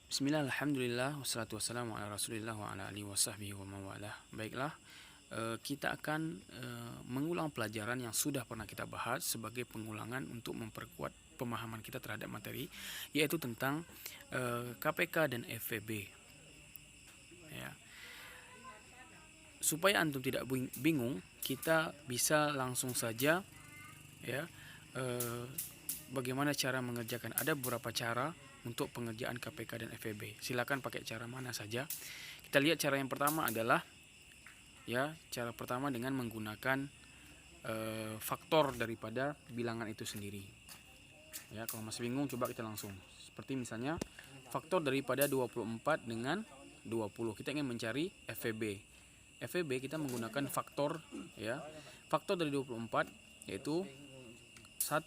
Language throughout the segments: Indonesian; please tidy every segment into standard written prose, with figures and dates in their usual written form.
Bismillah, alhamdulillah, wassalatu wassalamu ala rasulillah wa ala alihi wa sahbihi wa mawalah. Baiklah, kita akan mengulang pelajaran yang sudah pernah kita bahas sebagai pengulangan untuk memperkuat pemahaman kita terhadap materi, yaitu tentang KPK dan FVB. Ya. Supaya antum tidak bingung, kita bisa langsung saja ya bagaimana cara mengerjakan. Ada beberapa cara untuk pengerjaan KPK dan FVB. Silakan pakai cara mana saja. Kita lihat cara yang pertama adalah cara pertama dengan menggunakan faktor daripada bilangan itu sendiri. Ya, kalau masih bingung coba kita langsung. Seperti misalnya faktor daripada 24 dengan 20. Kita ingin mencari FVB. FVB kita menggunakan faktor Faktor dari 24 yaitu 1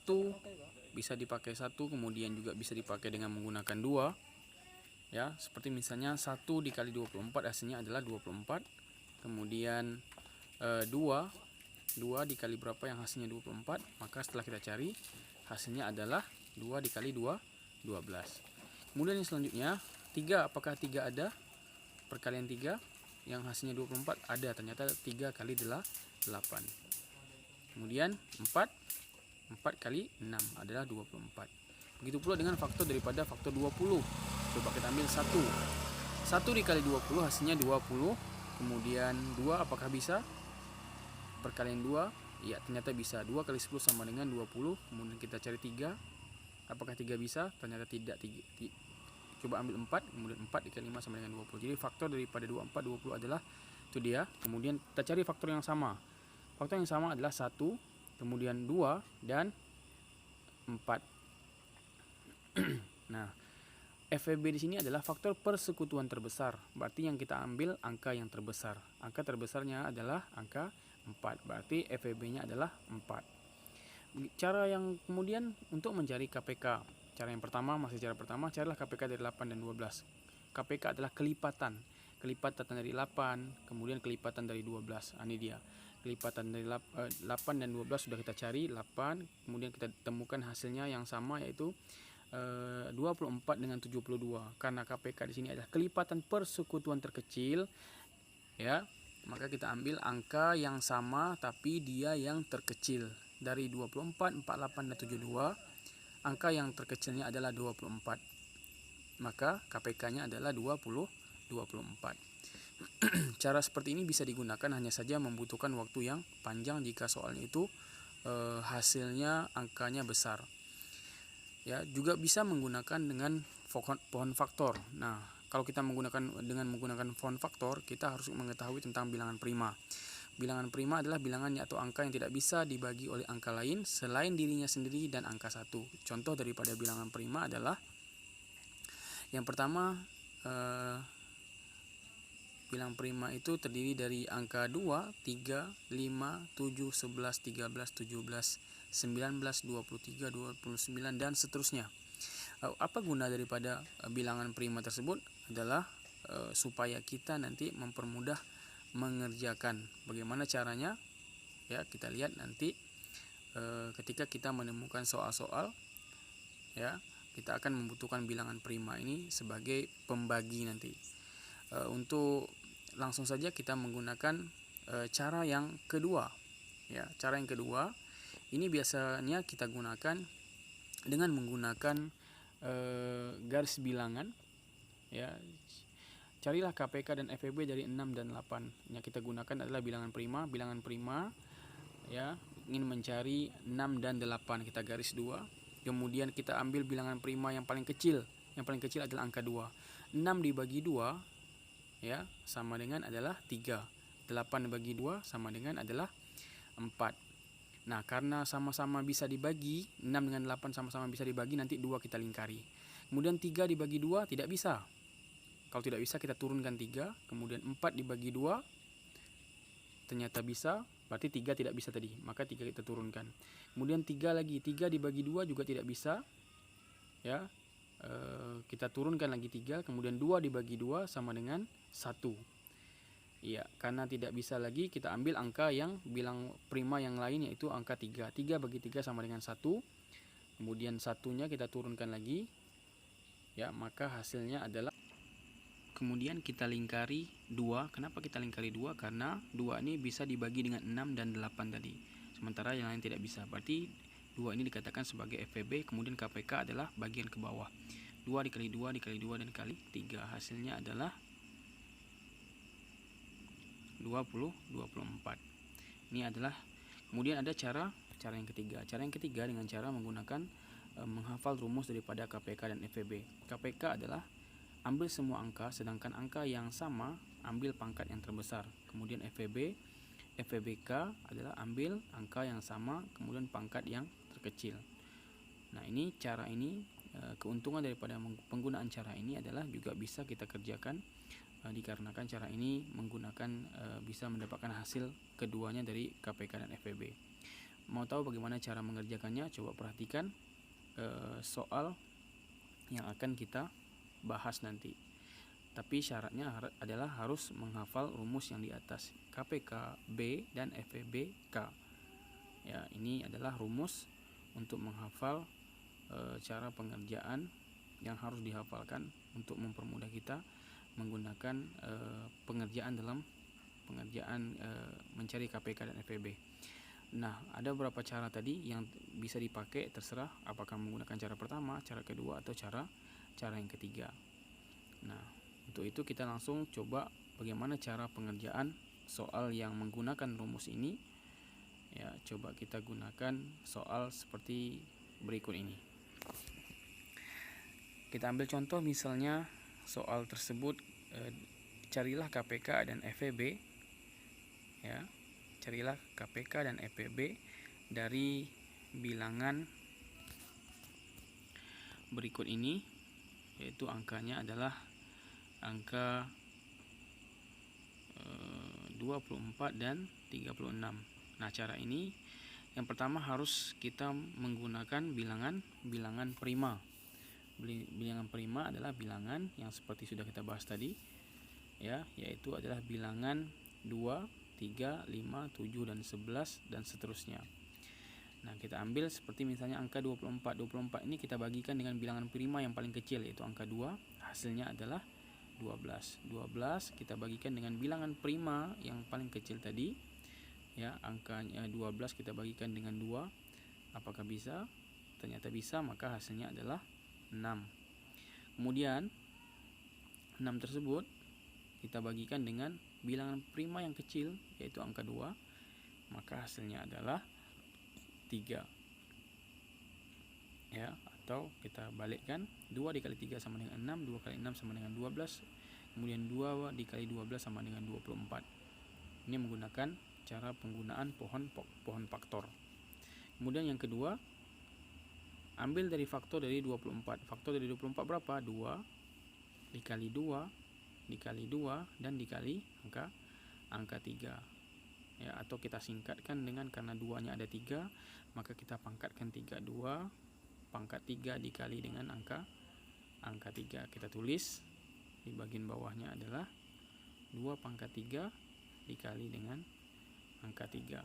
bisa dipakai 1, kemudian juga bisa dipakai dengan menggunakan 2. Ya, seperti misalnya 1 dikali 24 hasilnya adalah 24. Kemudian 2 dikali berapa yang hasilnya 24, maka setelah kita cari hasilnya adalah 2 dikali 2, 12. Kemudian yang selanjutnya 3, apakah 3 ada? Perkalian 3 yang hasilnya 24 ada, ternyata 3 kali 8. Kemudian 4 kali 6 adalah 24. Begitu pula dengan faktor daripada faktor 20. Coba kita ambil 1. 1 dikali 20 hasilnya 20. Kemudian 2 apakah bisa? Perkalian 2, ya ternyata bisa. 2 kali 10 sama dengan 20. Kemudian kita cari 3. Apakah 3 bisa? Ternyata tidak. Coba ambil 4. Kemudian 4 dikali 5 sama dengan 20. Jadi faktor daripada 24, 20 adalah itu dia. Kemudian kita cari faktor yang sama. Faktor yang sama adalah 1, kemudian 2 dan 4. Nah, FVB di sini adalah faktor persekutuan terbesar. Berarti yang kita ambil angka yang terbesar. Angka terbesarnya adalah angka 4. Berarti FVB-nya adalah 4. Cara yang kemudian untuk mencari KPK. Cara yang pertama, carilah KPK dari 8 dan 12. KPK adalah kelipatan dari 8, kemudian kelipatan dari 12. Ini dia. Kelipatan dari 8 dan 12 sudah kita cari, 8, kemudian kita temukan hasilnya yang sama yaitu 24 dengan 72. Karena KPK di sini adalah kelipatan persekutuan terkecil, ya, maka kita ambil angka yang sama tapi dia yang terkecil. Dari 24, 48 dan 72, angka yang terkecilnya adalah 24. Maka KPK-nya adalah 24. Cara seperti ini bisa digunakan, hanya saja membutuhkan waktu yang panjang jika soalnya itu hasilnya angkanya besar. Ya, juga bisa menggunakan dengan pohon faktor. Nah, kalau kita menggunakan pohon faktor, kita harus mengetahui tentang bilangan prima. Bilangan prima adalah bilangan atau angka yang tidak bisa dibagi oleh angka lain selain dirinya sendiri dan angka 1. Contoh daripada bilangan prima adalah yang pertama, bilangan prima itu terdiri dari angka 2, 3, 5, 7, 11, 13, 17, 19, 23, 29 dan seterusnya. Apa guna daripada bilangan prima tersebut? Adalah supaya kita nanti mempermudah mengerjakan. Bagaimana caranya? Ya, kita lihat nanti ketika kita menemukan soal-soal, ya, kita akan membutuhkan bilangan prima ini sebagai pembagi nanti. Untuk langsung saja kita menggunakan cara yang kedua. Ya, cara yang kedua ini biasanya kita gunakan dengan menggunakan garis bilangan. Ya, carilah KPK dan FVB dari 6 dan 8. Yang kita gunakan adalah bilangan prima. Bilangan prima, ya, ingin mencari 6 dan 8, kita garis 2. Kemudian kita ambil bilangan prima yang paling kecil. Yang paling kecil adalah angka 2. 6 dibagi 2, ya, sama dengan adalah 3. 8 dibagi 2 sama dengan adalah 4. Nah, karena sama-sama bisa dibagi, 6 dengan 8 sama-sama bisa dibagi, nanti 2 kita lingkari. Kemudian 3 dibagi 2 tidak bisa. Kalau tidak bisa kita turunkan 3. Kemudian 4 dibagi 2 ternyata bisa, berarti 3 tidak bisa tadi, maka 3 kita turunkan. Kemudian 3 lagi, 3 dibagi 2 juga tidak bisa, ya, kita turunkan lagi 3. Kemudian 2 dibagi 2 sama dengan 1. Iya, karena tidak bisa lagi, kita ambil angka yang bilang prima yang lain, yaitu angka 3. 3 bagi 3 sama dengan 1. Kemudian satunya kita turunkan lagi, ya, maka hasilnya adalah, kemudian kita lingkari 2. Kenapa kita lingkari 2? Karena 2 ini bisa dibagi dengan 6 dan 8 tadi, sementara yang lain tidak bisa. Berarti 2 ini dikatakan sebagai FVB, kemudian KPK adalah bagian ke bawah. 2 dikali 2 dikali 2 dan dikali 3, hasilnya adalah 24. Ini adalah, kemudian ada cara yang ketiga. Cara yang ketiga dengan cara menggunakan menghafal rumus daripada KPK dan FVB. KPK adalah ambil semua angka, sedangkan angka yang sama ambil pangkat yang terbesar. Kemudian FVBK adalah ambil angka yang sama kemudian pangkat yang terkecil. Nah, ini cara ini, keuntungan daripada penggunaan cara ini adalah juga bisa kita kerjakan, dikarenakan cara ini menggunakan bisa mendapatkan hasil keduanya dari KPK dan FVB. Mau tahu bagaimana cara mengerjakannya? Coba perhatikan soal yang akan kita bahas nanti. Tapi syaratnya adalah harus menghafal rumus yang di atas, KPK B dan FVB K. Ya, ini adalah rumus untuk menghafal cara pengerjaan yang harus dihafalkan untuk mempermudah kita menggunakan pengerjaan dalam pengerjaan mencari KPK dan FVB. Nah, ada beberapa cara tadi yang bisa dipakai, terserah apakah menggunakan cara pertama, cara kedua, atau cara yang ketiga. Nah, untuk itu kita langsung coba bagaimana cara pengerjaan soal yang menggunakan rumus ini. Ya, coba kita gunakan soal seperti berikut ini. Kita ambil contoh, misalnya soal tersebut, carilah KPK dan FVB. Ya, carilah KPK dan FVB dari bilangan berikut ini, yaitu angkanya adalah angka 24 dan 36. Nah, cara ini yang pertama harus kita menggunakan bilangan prima. Bilangan prima adalah bilangan yang seperti sudah kita bahas tadi, ya, yaitu adalah bilangan 2, 3, 5, 7 dan 11 dan seterusnya. Nah, kita ambil seperti misalnya angka 24. 24 ini kita bagikan dengan bilangan prima yang paling kecil, yaitu angka 2, hasilnya adalah 12. 12 kita bagikan dengan bilangan prima yang paling kecil tadi, ya, angkanya 12 kita bagikan dengan 2. Apakah bisa? Ternyata bisa, maka hasilnya adalah 6. Kemudian 6 tersebut kita bagikan dengan bilangan prima yang kecil, yaitu angka 2, maka hasilnya adalah 3. Ya, atau kita balikkan, 2 dikali 3 sama dengan 6, 2 kali 6 sama dengan 12, kemudian 2 dikali 12 sama dengan 24. Ini menggunakan cara penggunaan pohon faktor. Kemudian yang kedua, ambil dari faktor dari 24. Faktor dari 24 berapa? 2 dikali 2 dikali 2 dan dikali angka 3. Ya, atau kita singkatkan dengan, karena 2-nya ada 3, maka kita pangkatkan 3. 2 pangkat 3 dikali dengan angka 3. Kita tulis di bagian bawahnya adalah 2 pangkat 3 dikali dengan angka 3.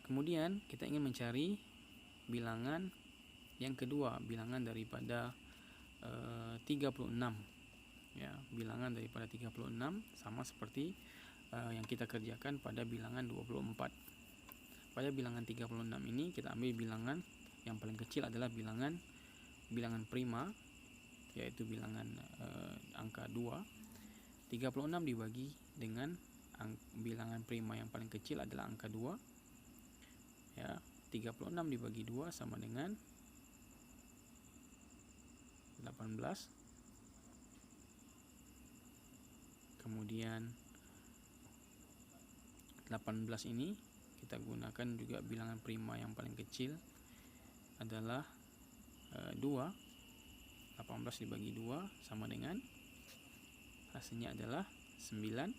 Kemudian kita ingin mencari bilangan yang kedua, bilangan daripada 36. Ya, bilangan daripada 36 sama seperti yang kita kerjakan pada bilangan 24. Pada bilangan 36 ini kita ambil bilangan yang paling kecil adalah bilangan prima, yaitu bilangan angka 2. 36 dibagi dengan bilangan prima yang paling kecil adalah angka 2. Ya, 36 dibagi 2 sama dengan 18. Kemudian 18 ini kita gunakan juga bilangan prima yang paling kecil adalah 2. 18 dibagi 2 sama dengan, hasilnya adalah 9.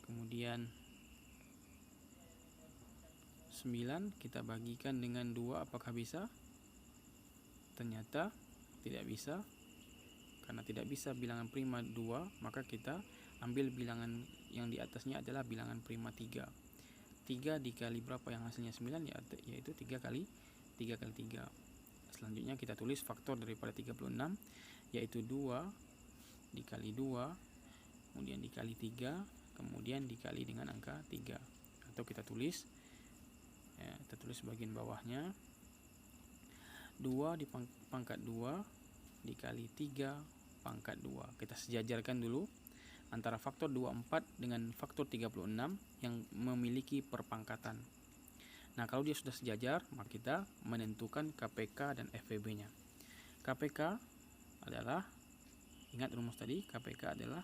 Kemudian 9 kita bagikan dengan 2, apakah bisa? Ternyata tidak bisa. Karena tidak bisa bilangan prima 2, maka kita ambil bilangan yang di atasnya adalah bilangan prima 3. 3 dikali berapa yang hasilnya 9, yaitu 3 kali 3. Selanjutnya kita tulis faktor daripada 36, yaitu 2 dikali 2, kemudian dikali 3, kemudian dikali dengan angka 3. Atau kita tulis bagian bawahnya 2 di pangkat 2 dikali 3 pangkat 2. Kita sejajarkan dulu antara faktor 24 dengan faktor 36 yang memiliki perpangkatan. Nah, kalau dia sudah sejajar, maka kita menentukan KPK dan FVB-nya. KPK adalah, ingat rumus tadi, KPK adalah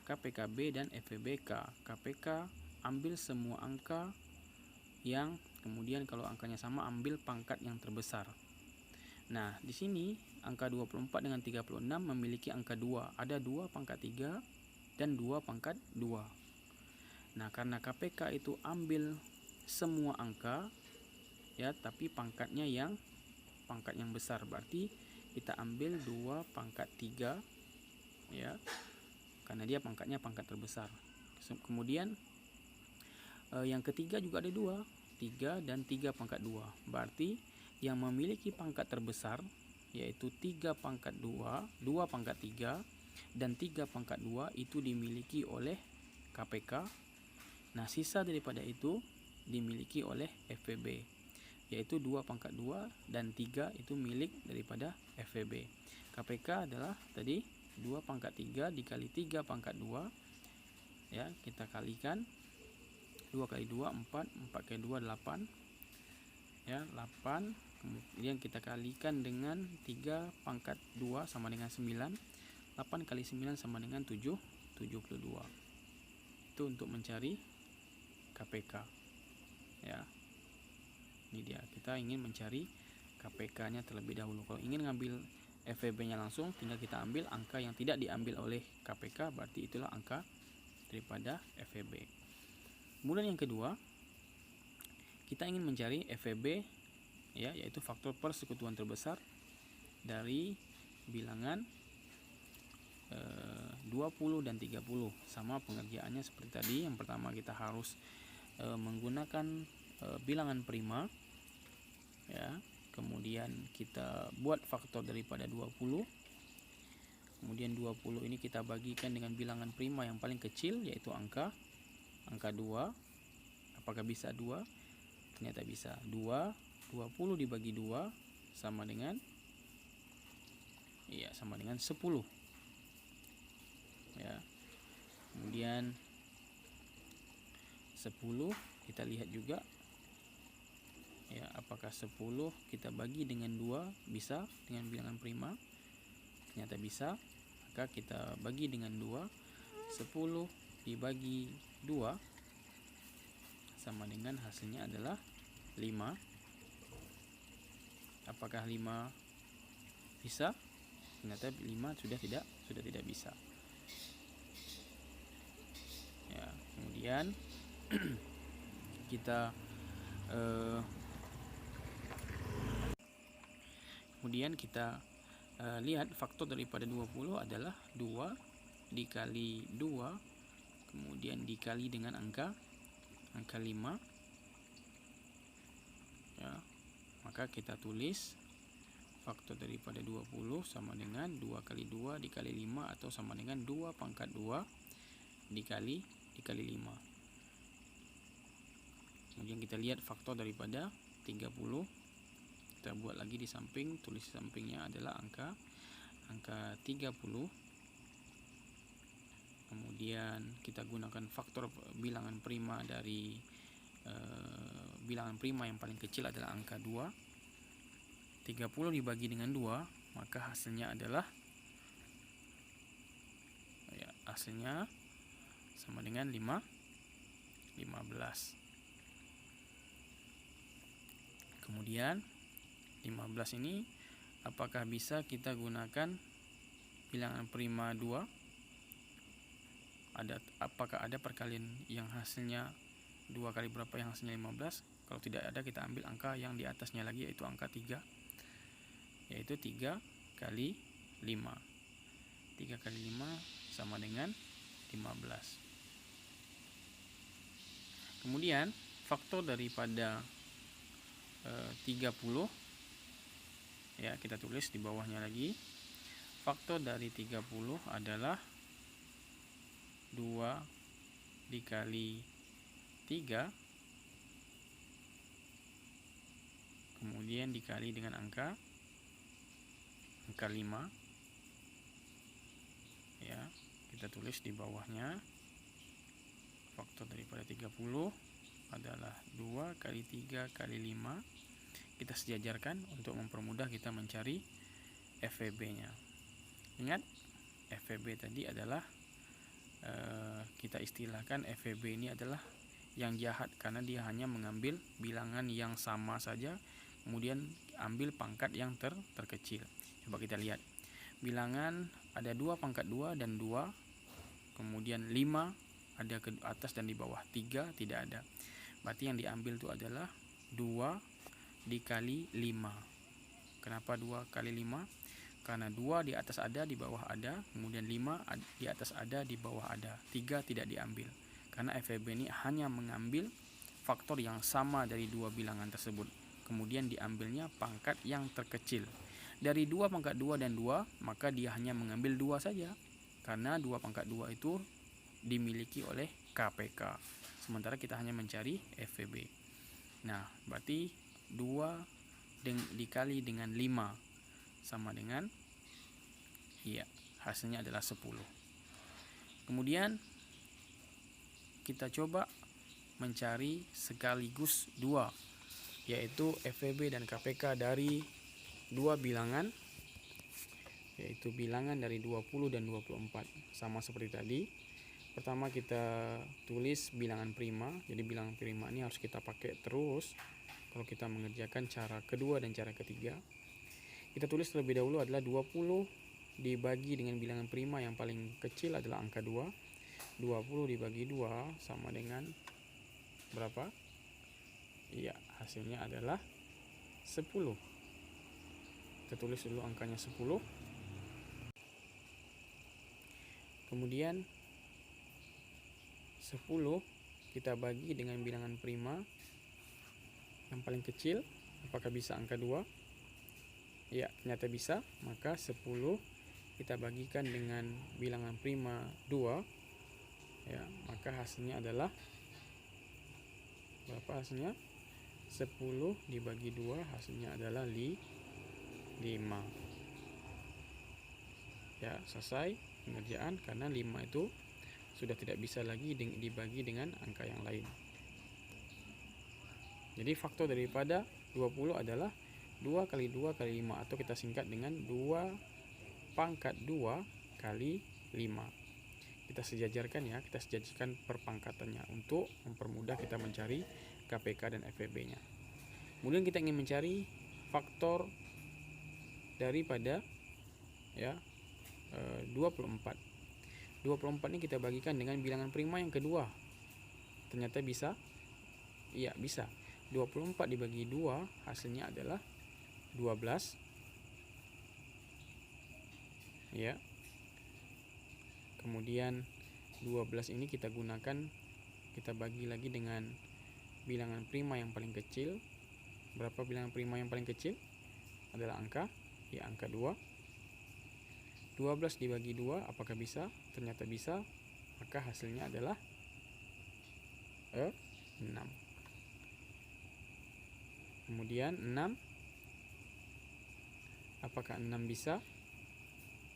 KPKB dan FVBK. KPK ambil semua angka yang kemudian kalau angkanya sama ambil pangkat yang terbesar. Nah, di sini angka 24 dengan 36 memiliki angka 2. Ada 2 pangkat 3 dan 2 pangkat 2. Nah, karena KPK itu ambil semua angka ya, tapi pangkat yang besar, berarti kita ambil 2 pangkat 3 ya, karena dia pangkatnya pangkat terbesar. Kemudian yang ketiga juga ada 2, 3 dan 3 pangkat 2. Berarti yang memiliki pangkat terbesar yaitu 3 pangkat 2, 2 pangkat 3 dan 3 pangkat 2 itu dimiliki oleh KPK. Nah, sisa daripada itu dimiliki oleh FVB, yaitu 2 pangkat 2 dan 3 itu milik daripada FVB. KPK adalah tadi 2 pangkat 3 dikali 3 pangkat 2 ya, kita kalikan 2 kali 2 4, 4 kali 2 8 ya, 8. Kemudian kita kalikan dengan 3 pangkat 2 sama dengan 9. 8 kali 9 sama dengan 72. Itu untuk mencari KPK ya. Ini dia, kita ingin mencari KPK-nya terlebih dahulu. Kalau ingin ngambil FVB-nya langsung, tinggal kita ambil angka yang tidak diambil oleh KPK, berarti itulah angka daripada FVB. Kemudian yang kedua, kita ingin mencari FVB ya, yaitu faktor persekutuan terbesar dari bilangan 20 dan 30. Sama pengerjaannya seperti tadi. Yang pertama kita harus menggunakan bilangan prima ya. Kemudian kita buat faktor daripada 20. Kemudian 20 ini kita bagikan dengan bilangan prima yang paling kecil, yaitu angka 2. Apakah bisa 2? Ternyata bisa. 20 dibagi 2 sama dengan 10 ya. Kemudian 10 kita lihat juga ya, apakah 10 kita bagi dengan 2 bisa dengan bilangan prima? Ternyata bisa. Maka kita bagi dengan 2. 10 dibagi 2 sama dengan hasilnya adalah 5. Apakah 5 bisa? Ternyata 5 sudah tidak bisa ya. Kemudian kita lihat faktor daripada 20 adalah 2 dikali 2 kemudian dikali dengan angka 5 ya. Maka kita tulis faktor daripada 20 sama dengan 2 kali 2 dikali 5 atau sama dengan 2 pangkat 2 dikali 5. Kemudian kita lihat faktor daripada 30. Kita buat lagi di samping, tulis di sampingnya adalah angka 30. Kemudian kita gunakan faktor bilangan prima dari bilangan prima yang paling kecil adalah angka 2. 30 dibagi dengan 2, maka hasilnya adalah ya, hasilnya sama dengan 15. Kemudian 15 ini apakah bisa kita gunakan bilangan prima 2? Apakah ada perkalian yang hasilnya 2 kali berapa yang hasilnya 15? Kalau tidak ada, kita ambil angka yang di atasnya lagi, yaitu angka 3, yaitu 3 kali 5. 3 kali 5 sama dengan 15. Kemudian faktor daripada 30, ya, kita tulis di bawahnya lagi. Faktor dari 30 adalah 2 dikali 3, kemudian dikali dengan angka 5, ya, kita tulis di bawahnya. Faktor daripada 30 adalah 2 kali 3 kali 5. Kita sejajarkan untuk mempermudah kita mencari FVB-nya. Ingat, FVB tadi adalah kita istilahkan FVB ini adalah yang jahat, karena dia hanya mengambil bilangan yang sama saja, kemudian ambil pangkat yang terkecil. Coba kita lihat. Bilangan ada 2 pangkat 2 dan 2, kemudian 5 ada ke atas dan di bawah, 3 tidak ada. Berarti yang diambil itu adalah 2 dikali 5. Kenapa 2 kali 5? Karena 2 di atas ada, di bawah ada, kemudian 5 di atas ada, di bawah ada. 3 tidak diambil. Karena FVB ini hanya mengambil faktor yang sama dari 2 bilangan tersebut. Kemudian diambilnya pangkat yang terkecil. Dari 2 pangkat 2 dan 2, maka dia hanya mengambil 2 saja. Karena 2 pangkat 2 itu dimiliki oleh KPK. Sementara kita hanya mencari FVB. Nah, berarti 2 dikali dengan 5 sama dengan, iya, hasilnya adalah 10. Kemudian kita coba mencari sekaligus 2, yaitu FVB dan KPK dari 2 bilangan, yaitu bilangan dari 20 dan 24. Sama seperti tadi. Pertama kita tulis bilangan prima. Jadi bilangan prima ini harus kita pakai terus kalau kita mengerjakan cara kedua dan cara ketiga. Kita tulis terlebih dahulu adalah 20 dibagi dengan bilangan prima yang paling kecil adalah angka 2. 20 dibagi 2 sama dengan berapa? Iya, hasilnya adalah 10. Kita tulis dulu angkanya 10. Kemudian 10 kita bagi dengan bilangan prima yang paling kecil. Apakah bisa angka 2? Ya, ternyata bisa. Maka 10 kita bagikan dengan bilangan prima 2, ya, maka hasilnya adalah berapa hasilnya? 10 dibagi 2 hasilnya adalah 5. Ya, selesai pengerjaan karena 5 itu sudah tidak bisa lagi dibagi dengan angka yang lain. Jadi faktor daripada 20 adalah 2 kali 2 kali 5, atau kita singkat dengan 2 pangkat 2 kali 5. Kita sejajarkan, ya, kita sejajarkan perpangkatannya untuk mempermudah kita mencari KPK dan FVB-nya. Kemudian kita ingin mencari faktor daripada, ya, 24. 24 ini kita bagikan dengan bilangan prima yang kedua. Ternyata bisa? Iya, bisa. 24 dibagi 2 hasilnya adalah 12. Ya. Kemudian 12 ini kita gunakan, kita bagi lagi dengan bilangan prima yang paling kecil. Berapa bilangan prima yang paling kecil? Adalah angka, ya, angka 2. 12 dibagi 2, apakah bisa? Ternyata bisa. Maka hasilnya adalah 6. Kemudian 6, apakah 6 bisa?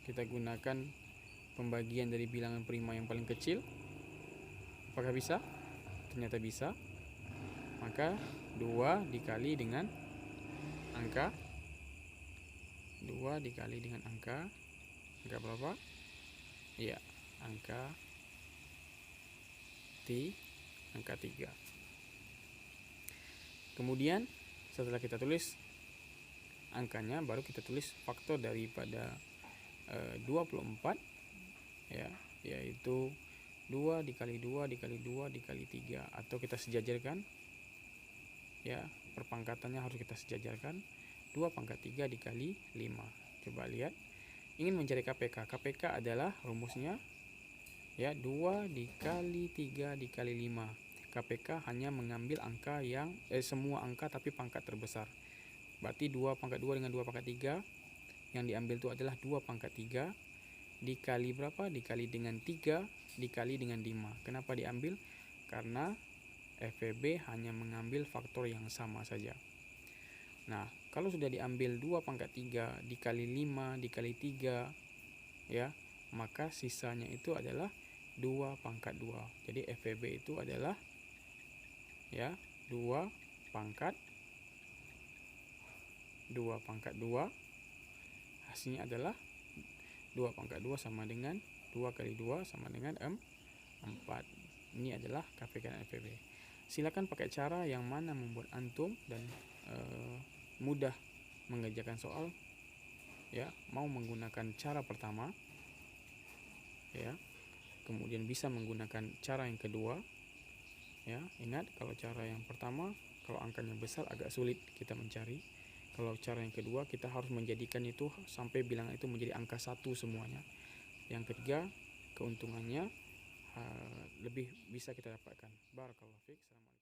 Kita gunakan pembagian dari bilangan prima yang paling kecil. Apakah bisa? Ternyata bisa. Maka 2 dikali dengan angka 2 dikali dengan angka berapa? Iya, angka 3. Kemudian setelah kita tulis angkanya, baru kita tulis faktor daripada 24, ya, yaitu 2 dikali 2 dikali 2 dikali 3, atau kita sejajarkan, ya, perpangkatannya harus kita sejajarkan. 2 pangkat 3 dikali 5. Coba lihat. Ingin mencari KPK. KPK adalah rumusnya, ya, 2 dikali 3 dikali 5. KPK hanya mengambil angka yang semua angka tapi pangkat terbesar. Berarti 2 pangkat 2 dengan 2 pangkat 3, yang diambil itu adalah 2 pangkat 3 dikali berapa? Dikali dengan 3 dikali dengan 5. Kenapa diambil? Karena FEB hanya mengambil faktor yang sama saja. Nah, kalau sudah diambil 2 pangkat 3 dikali 5 dikali 3, ya, maka sisanya itu adalah 2 pangkat 2. Jadi FEB itu adalah, ya, 2 pangkat 2. Hasilnya adalah 2 pangkat 2 sama dengan 2 kali 2 sama dengan 4. Ini adalah KPK dan FEB. Silakan pakai cara yang mana membuat antum dan mudah mengerjakan soal. Ya, mau menggunakan cara pertama, ya, kemudian bisa menggunakan cara yang kedua. Ya, ingat kalau cara yang pertama, kalau angkanya besar agak sulit kita mencari. Kalau cara yang kedua, kita harus menjadikan itu sampai bilangan itu menjadi angka 1 semuanya. Yang ketiga, keuntungannya lebih bisa kita dapatkan. Barakallahu fiik. Assalamualaikum.